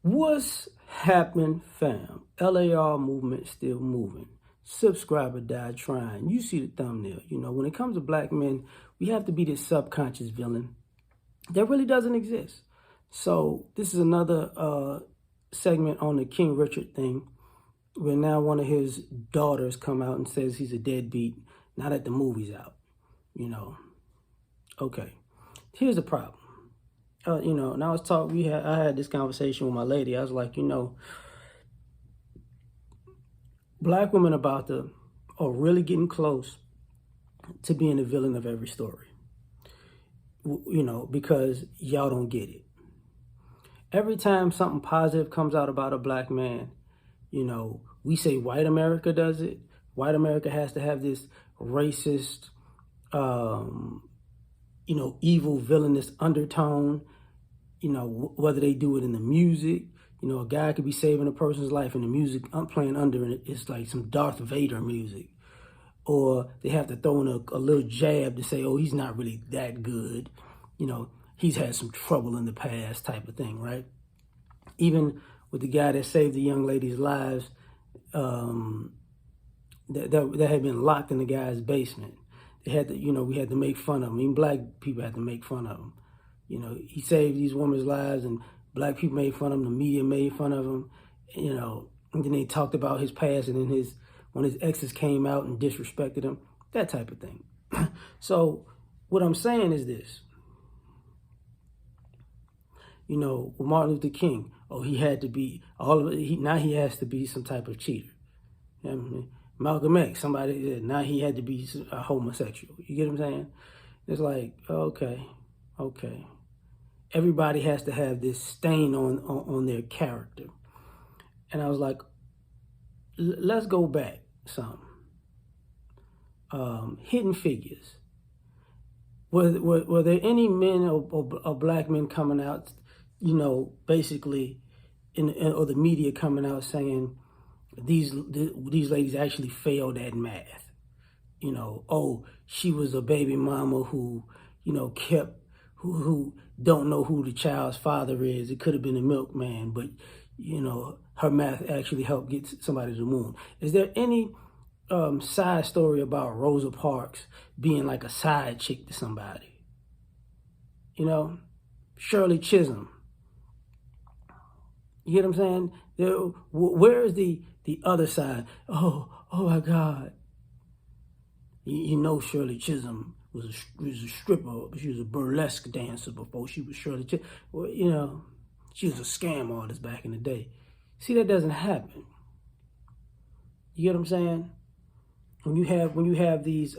What's happening, fam? L.A.R. movement still moving. Subscriber died trying. You see the thumbnail. When it comes to black men, we have to be this subconscious villain that really doesn't exist. So this is another segment on the King Richard thing, where now one of his daughters come out and says he's a deadbeat now that the movie's out. Okay. Here's the problem. And I was talking, I had this conversation with my lady. I was like, black women are really getting close to being the villain of every story, because y'all don't get it. Every time something positive comes out about a black man, we say white America does it. White America has to have this racist, evil, villainous undertone, whether they do it in the music. A guy could be saving a person's life and the music I'm playing under it, it's like some Darth Vader music. Or they have to throw in a little jab to say, oh, he's not really that good. He's had some trouble in the past type of thing, right? Even with the guy that saved the young lady's lives that had been locked in the guy's basement. They had to, we had to make fun of him. Even black people had to make fun of him. He saved these women's lives and black people made fun of him. The media made fun of him, and then they talked about his past, and then when his exes came out and disrespected him, that type of thing. So what I'm saying is this, with Martin Luther King, he had to be now he has to be some type of cheater. Malcolm X, now he had to be a homosexual. You get what I'm saying? It's like, okay. Everybody has to have this stain on their character. And I was like, let's go back some. Hidden Figures. Were there any men or black men coming out, basically, or the media coming out saying these ladies actually failed at math? She was a baby mama who, who don't know who the child's father is. It could have been a milkman, but, her math actually helped get somebody to the moon. Is there any side story about Rosa Parks being like a side chick to somebody? Shirley Chisholm. You get what I'm saying? Where is the other side? Oh my God. Shirley Chisholm was a stripper. She was a burlesque dancer before she was Shirley Chisholm. Well, she was a scam artist back in the day. See, that doesn't happen. You get what I'm saying? When you have these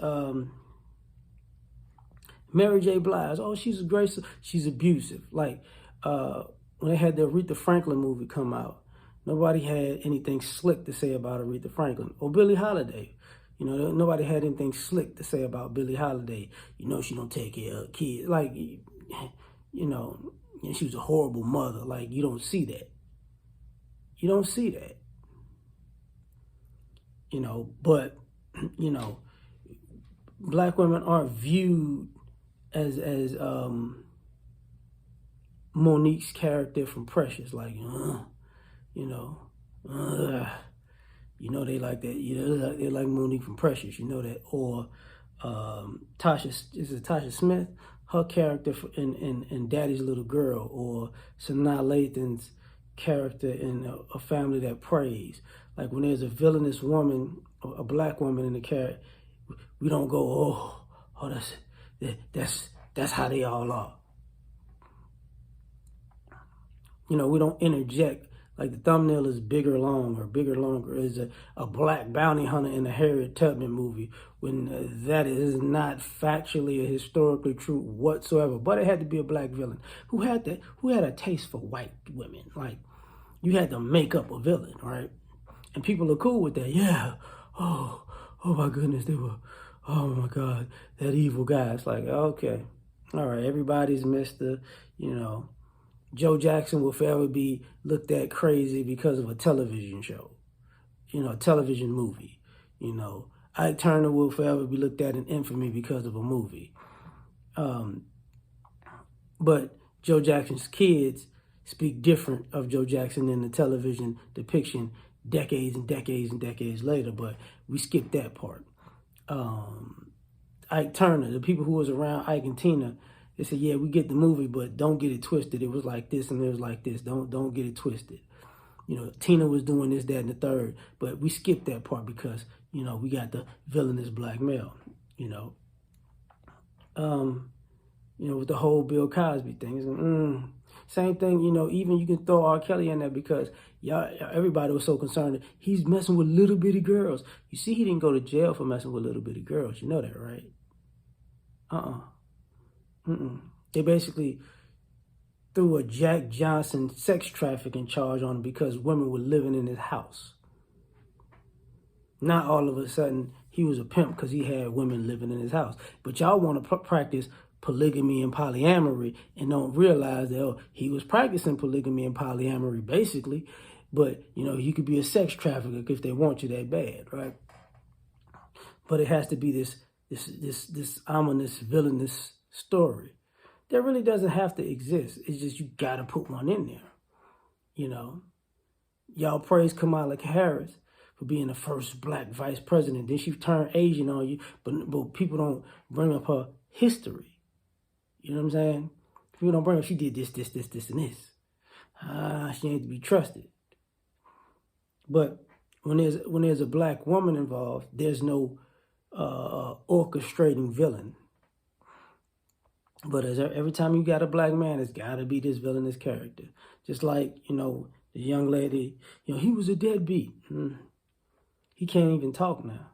Mary J. Blige, she's abusive. Like when they had the Aretha Franklin movie come out, nobody had anything slick to say about Aretha Franklin. Or Billie Holiday. Nobody had anything slick to say about Billie Holiday. She don't take care of kids. Like, she was a horrible mother. Like, you don't see that. You don't see that. But, black women aren't viewed as Monique's character from Precious. Like, they like that. They like Monique from Precious. That. Or Tasha Smith, her character in Daddy's Little Girl, or Sanaa Lathan's character in A Family That Prays. Like when there's a villainous woman, a black woman in the character, we don't go, that's how they all are. We don't interject. Like the thumbnail is Bigger Longer is a black bounty hunter in a Harriet Tubman movie, when that is not factually or historically true whatsoever. But it had to be a black villain who had a taste for white women. Like, you had to make up a villain, right? And people are cool with that. Yeah. Oh my goodness, oh my God, that evil guy. It's like, okay, all right, everybody's Mr. Joe Jackson will forever be looked at crazy because of a television show, a television movie. Ike Turner will forever be looked at in infamy because of a movie. But Joe Jackson's kids speak different of Joe Jackson than the television depiction decades and decades and decades later, but we skipped that part. Ike Turner, the people who was around Ike and Tina, they said, yeah, we get the movie, but don't get it twisted. It was like this and it was like this. Don't get it twisted. You know, Tina was doing this, that, and the third, but we skipped that part because, you know, we got the villainous black male, you know. With the whole Bill Cosby thing. Same thing, you know, even you can throw R. Kelly in there because everybody was so concerned that he's messing with little bitty girls. You see, he didn't go to jail for messing with little bitty girls. You know that, right? They basically threw a Jack Johnson sex trafficking charge on him because women were living in his house. Not all of a sudden he was a pimp because he had women living in his house. But y'all want to practice polygamy and polyamory and don't realize that he was practicing polygamy and polyamory basically. But, you know, you could be a sex trafficker if they want you that bad, right? But it has to be this ominous, villainous story. That really doesn't have to exist. It's just you got to put one in there, you know. Y'all praise Kamala Harris for being the first black vice president. Then she turned Asian on you, but people don't bring up her history. You know what I'm saying? People don't bring up she did this, and this. She ain't to be trusted. But when there's a black woman involved, there's no orchestrating villain. But every time you got a black man, it's got to be this villainous character. Just like, you know, the young lady, you know, he was a deadbeat. He can't even talk now.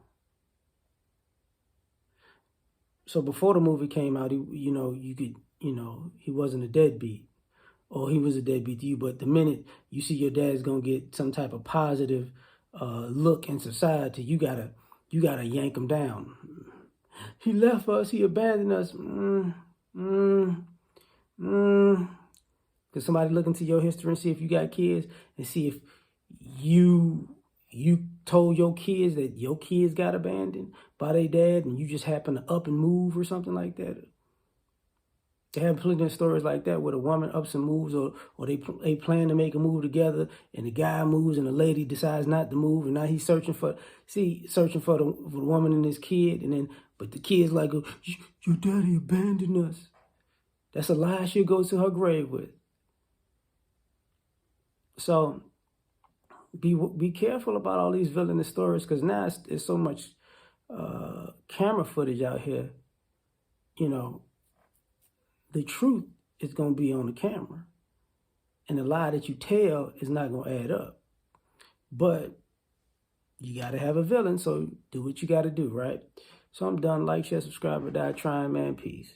So before the movie came out, he wasn't a deadbeat, or he was a deadbeat to you. But the minute you see your dad's gonna get some type of positive look in society, you gotta yank him down. He left us. He abandoned us. Could somebody look into your history and see if you got kids and see if you told your kids that your kids got abandoned by their dad and you just happen to up and move or something like that? They have plenty of stories like that where the woman ups and moves, or they plan to make a move together and the guy moves and the lady decides not to move, and now he's searching for the woman and his kid, but the kid's like, your daddy abandoned us. That's a lie she'll go to her grave with. So be careful about all these villainous stories, because now it's so much camera footage out here. You know, the truth is going to be on the camera, and the lie that you tell is not going to add up. But you got to have a villain, so do what you got to do, right? So I'm done. Like, share, subscribe, or die trying, man. Peace.